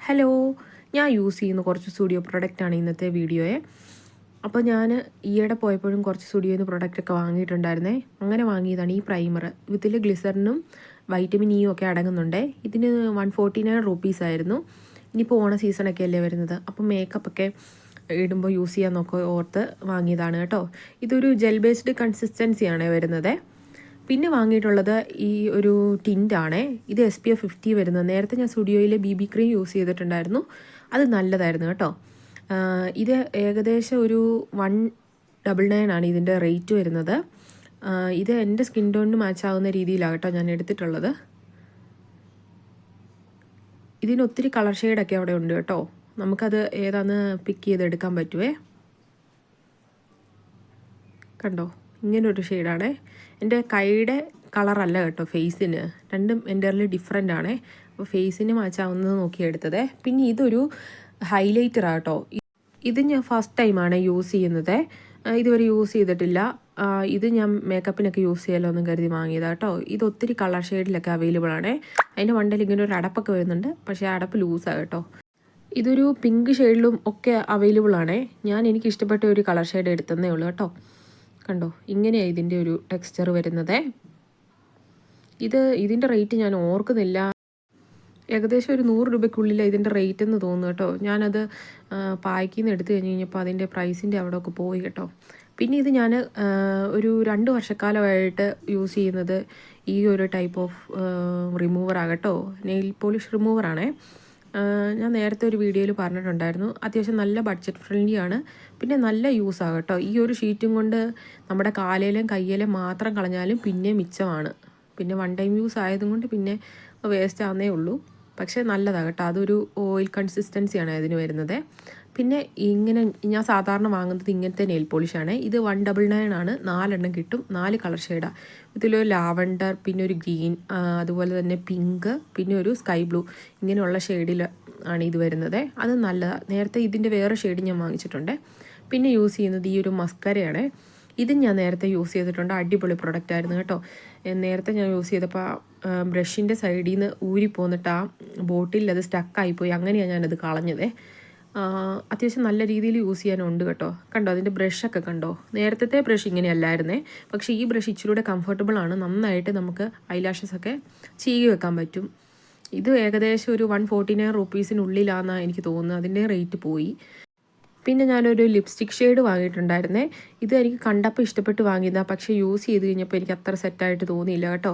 Hello, ഞാൻ use ചെയ്യുന്ന കുറച്ച് സ്റ്റുഡിയോ പ്രൊഡക്റ്റാണ് ഇന്നത്തെ വീഡിയോയെ. അപ്പോൾ ഞാൻ ഈയിടെ പോയപ്പോഴും കുറച്ച് സ്റ്റുഡിയോയിൽ നിന്ന് പ്രൊഡക്റ്റൊക്കെ വാങ്ങിയിട്ടുണ്ടായിരുന്നേ. അങ്ങനെ വാങ്ങിയതാണ് ഈ പ്രൈമർ. ഇതിൽ ഗ്ലിസറിനും വൈറ്റമിൻ ഇയും ഒക്കെ അടങ്ങുന്നുണ്ട്. ഇതിന് 149 റുപ്പീസ് ആയിരുന്നു. ഇനിയിപ്പോൾ ഓണ സീസണൊക്കെ അല്ലേ വരുന്നത്, അപ്പം മേക്കപ്പൊക്കെ ഇടുമ്പോൾ യൂസ് ചെയ്യാൻ ഓർത്ത് വാങ്ങിയതാണ് കേട്ടോ. ഇതൊരു ജെൽ ബേസ്ഡ് കൺസിസ്റ്റൻസിയാണ് വരുന്നത്. പിന്നെ വാങ്ങിയിട്ടുള്ളത് ഈ ഒരു ടിൻ്റാണേ. ഇത് SPF 50 വരുന്നത്. നേരത്തെ ഞാൻ സ്റ്റുഡിയോയിൽ BB ക്രീം യൂസ് ചെയ്തിട്ടുണ്ടായിരുന്നു, അത് നല്ലതായിരുന്നു കേട്ടോ. ഇത് ഏകദേശം ഒരു 199 ആണ് ഇതിൻ്റെ റേറ്റ് വരുന്നത്. ഇത് എൻ്റെ സ്കിൻ ടോണിന് മാച്ച് ആവുന്ന രീതിയിലാണ് കേട്ടോ ഞാൻ എടുത്തിട്ടുള്ളത്. ഇതിന് ഒത്തിരി കളർ ഷെയ്ഡൊക്കെ അവിടെ ഉണ്ട് കേട്ടോ. നമുക്കത് ഏതാന്ന് പിക്ക് ചെയ്തെടുക്കാൻ പറ്റുമേ. കണ്ടോ, ഇങ്ങനൊരു ഷെയ്ഡാണേ. എൻ്റെ കൈയുടെ കളറല്ല കേട്ടോ ഫേസിന്, രണ്ടും എൻ്റെർലി ഡിഫറെൻ്റ് ആണേ. അപ്പോൾ ഫേസിന് മാച്ചാവുന്നത് നോക്കിയെടുത്തത്. പിന്നെ ഇതൊരു ഹൈലൈറ്ററാണ് കേട്ടോ. ഇത് ഞാൻ ഫസ്റ്റ് ടൈമാണ് യൂസ് ചെയ്യുന്നത്, ഇതുവരെ യൂസ് ചെയ്തിട്ടില്ല. ഇത് ഞാൻ മേക്കപ്പിനൊക്കെ യൂസ് ചെയ്യാമല്ലോ എന്നും കരുതി വാങ്ങിയതാണ് കേട്ടോ. ഇത് ഒത്തിരി കളർ ഷെയ്ഡിലൊക്കെ അവൈലബിൾ ആണേ. അതിൻ്റെ മണ്ടയിൽ ഇങ്ങനെ ഒരു അടപ്പൊക്കെ വരുന്നുണ്ട്, പക്ഷേ അടപ്പ് ലൂസാണ് കേട്ടോ. ഇതൊരു പിങ്ക് ഷെയ്ഡിലും ഒക്കെ അവൈലബിൾ ആണേ. എനിക്ക് ഇഷ്ടപ്പെട്ട ഒരു കളർ ഷെയ്ഡ് എടുത്തതേ ഉള്ളൂ കേട്ടോ. കണ്ടോ, ഇങ്ങനെയാണ് ഇതിൻ്റെ ഒരു ടെക്സ്ചർ വരുന്നത്. ഇതിൻ്റെ റേറ്റ് ഞാൻ ഓർക്കുന്നില്ല, ഏകദേശം ഒരു 100 രൂപയ്ക്കുള്ളിൽ ഇതിൻ്റെ റേറ്റ് എന്ന് തോന്നുന്നു കേട്ടോ. ഞാനത് പായ്ക്കിൽ നിന്ന് എടുത്തു കഴിഞ്ഞപ്പോൾ അതിൻ്റെ പ്രൈസിൻ്റെ അവിടെയൊക്കെ പോയി കേട്ടോ. പിന്നെ ഇത് ഞാൻ ഒരു 2 വർഷക്കാലമായിട്ട് യൂസ് ചെയ്യുന്നത് ഈ ഒരു ടൈപ്പ് ഓഫ് റിമൂവറാണ് കേട്ടോ. നെയിൽ പോളിഷ് റിമൂവറാണേ. ഞാൻ നേരത്തെ ഒരു വീഡിയോയിൽ പറഞ്ഞിട്ടുണ്ടായിരുന്നു, അത്യാവശ്യം നല്ല ബഡ്ജറ്റ് ഫ്രണ്ട്ലി ആണ്. പിന്നെ നല്ല യൂസാണ് കേട്ടോ. ഈ ഒരു ഷീറ്റും കൊണ്ട് നമ്മുടെ കാലയിലും കയ്യിലും മാത്രം കളഞ്ഞാലും പിന്നെ മിച്ചമാണ്. പിന്നെ 1 ടൈം യൂസ് ആയതും കൊണ്ട് പിന്നെ വേസ്റ്റ് ആവുന്നേ ഉള്ളൂ. പക്ഷേ നല്ലതാണ് കേട്ടോ. അതൊരു ഓയിൽ കൺസിസ്റ്റൻസിയാണ് അതിന് വരുന്നത്. പിന്നെ ഇങ്ങനെ ഞാൻ സാധാരണ വാങ്ങുന്നത് ഇങ്ങനത്തെ നെയിൽ പോളിഷാണ്. ഇത് 199 ആണ്. 4 എണ്ണം കിട്ടും, 4 കളർ ഷെയ്ഡാണ്. ഇതിലൊരു ലാവൻഡർ, പിന്നെ ഒരു ഗ്രീൻ, അതുപോലെ തന്നെ പിങ്ക്, പിന്നെ ഒരു സ്കൈ ബ്ലൂ, ഇങ്ങനെയുള്ള ഷെയ്ഡിൽ ആണ് ഇത് വരുന്നത്. അത് നല്ലതാണ്. നേരത്തെ ഇതിൻ്റെ വേറെ ഷെയ്ഡ് ഞാൻ വാങ്ങിച്ചിട്ടുണ്ട്. പിന്നെ യൂസ് ചെയ്യുന്നത് ഈ ഒരു മസ്കരയാണ്. ഇത് ഞാൻ നേരത്തെ യൂസ് ചെയ്തിട്ടുണ്ട്, അടിപൊളി പ്രൊഡക്റ്റ് ആയിരുന്നു കേട്ടോ. നേരത്തെ ഞാൻ യൂസ് ചെയ്തപ്പോൾ ബ്രഷിൻ്റെ സൈഡിൽ നിന്ന് ഊരിപ്പോന്നിട്ട് ആ ബോട്ടിൽ അത് സ്റ്റക്കായിപ്പോയി. അങ്ങനെയാണ് ഞാനത് കളഞ്ഞത്. അത്യാവശ്യം നല്ല രീതിയിൽ യൂസ് ചെയ്യാനുണ്ട് കേട്ടോ. കണ്ടോ, അതിൻ്റെ ബ്രഷൊക്കെ കണ്ടോ. നേരത്തെ ബ്രഷ് ഇങ്ങനെയല്ലായിരുന്നേ, പക്ഷേ ഈ ബ്രഷ് ഇച്ചിലൂടെ കംഫർട്ടബിൾ ആണ്. നന്നായിട്ട് നമുക്ക് ഐലാഷസൊക്കെ ചീകി വെക്കാൻ പറ്റും. ഇത് ഏകദേശം ഒരു 149 റുപ്പീസിനുള്ളിലാണെന്നാണ് എനിക്ക് തോന്നുന്നത്. അതിൻ്റെ റേറ്റ് പോയി. പിന്നെ ഞാനൊരു ലിപ്സ്റ്റിക് ഷെയ്ഡ് വാങ്ങിയിട്ടുണ്ടായിരുന്നേ. ഇത് എനിക്ക് കണ്ടപ്പോൾ ഇഷ്ടപ്പെട്ട് വാങ്ങിയതാണ്, പക്ഷേ യൂസ് ചെയ്ത് കഴിഞ്ഞപ്പോൾ എനിക്ക് അത്ര സെറ്റായിട്ട് തോന്നിയില്ല കേട്ടോ.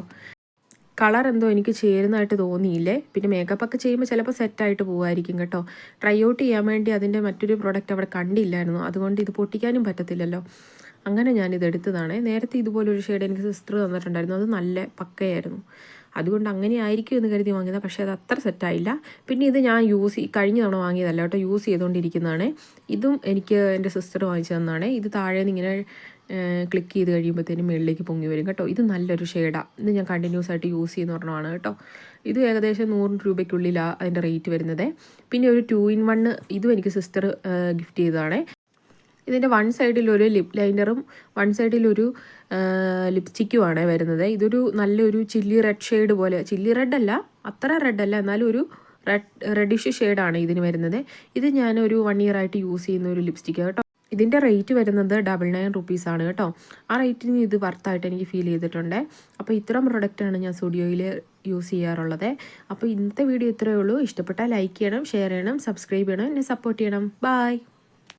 കളർ എന്തോ എനിക്ക് ചേരുന്നതായിട്ട് തോന്നിയില്ലേ. പിന്നെ മേക്കപ്പൊക്കെ ചെയ്യുമ്പോൾ ചിലപ്പോൾ സെറ്റായിട്ട് പോകുമായിരിക്കും കേട്ടോ. ട്രൈ ഔട്ട് ചെയ്യാൻ വേണ്ടി അതിൻ്റെ മറ്റൊരു പ്രോഡക്റ്റ് അവിടെ കണ്ടില്ലായിരുന്നു, അതുകൊണ്ട് ഇത് പൊട്ടിക്കാനും പറ്റത്തില്ലല്ലോ. അങ്ങനെ ഞാനിത് എടുത്തതാണ്. നേരത്തെ ഇതുപോലൊരു ഷെയ്ഡ് എനിക്ക് സിസ്റ്റർ തന്നിട്ടുണ്ടായിരുന്നു, അത് നല്ല പക്കയായിരുന്നു. അതുകൊണ്ട് അങ്ങനെ ആയിരിക്കും എന്ന് കരുതി വാങ്ങിയതാണ്, പക്ഷേ അത് അത്ര സെറ്റായില്ല. പിന്നെ ഇത് ഞാൻ കഴിഞ്ഞ തവണ വാങ്ങിയതല്ല കേട്ടോ, യൂസ് ചെയ്തുകൊണ്ടിരിക്കുന്നതാണ്. ഇതും എനിക്ക് എൻ്റെ സിസ്റ്റർ വാങ്ങിച്ചു തന്നതാണ്. ഇത് താഴെ നിന്ന് ഇങ്ങനെ ക്ലിക്ക് ചെയ്ത് കഴിയുമ്പോഴത്തേനും മുകളിലേക്ക് പൊങ്ങി വരും കേട്ടോ. ഇത് നല്ലൊരു ഷെയ്ഡാണ്. ഇത് ഞാൻ കണ്ടിന്യൂസ് ആയിട്ട് യൂസ് ചെയ്യുന്ന ഒരെണ്ണമാണ് കേട്ടോ. ഇത് ഏകദേശം 100 രൂപയ്ക്കുള്ളിലാണ് അതിൻ്റെ റേറ്റ് വരുന്നത്. പിന്നെ ഒരു 2 in 1 ഇതും എനിക്ക് സിസ്റ്റർ ഗിഫ്റ്റ് ചെയ്തതാണ്. ഇതിൻ്റെ വൺ സൈഡിലൊരു ലിപ് ലൈനറും വൺ സൈഡിലൊരു ലിപ്സ്റ്റിക്കുമാണ് വരുന്നത്. ഇതൊരു നല്ലൊരു ചില്ലി റെഡ് ഷെയ്ഡ് പോലെ, ചില്ലി റെഡ് അല്ല, അത്ര റെഡ് അല്ല, എന്നാലും ഒരു റെഡിഷ് ഷെയ്ഡാണ് ഇതിന് വരുന്നത്. ഇത് ഞാനൊരു 1 year ആയിട്ട് യൂസ് ചെയ്യുന്ന ഒരു ലിപ്സ്റ്റിക്ക് കേട്ടോ. ഇതിൻ്റെ റേറ്റ് വരുന്നത് 99 റുപ്പീസാണ് കേട്ടോ. ആ റേറ്റിന് ഇത് വർത്തായിട്ട് എനിക്ക് ഫീൽ ചെയ്തിട്ടുണ്ട്. അപ്പോൾ ഇത്തരം പ്രൊഡക്റ്റാണ് ഞാൻ സ്റ്റുഡിയോയിൽ യൂസ് ചെയ്യാറുള്ളത്. അപ്പോൾ ഇന്നത്തെ വീഡിയോ ഇത്രയേ ഉള്ളൂ. ഇഷ്ടപ്പെട്ടാൽ ലൈക്ക് ചെയ്യണം, ഷെയർ ചെയ്യണം, സബ്സ്ക്രൈബ് ചെയ്യണം, എന്നെ സപ്പോർട്ട് ചെയ്യണം. ബൈ.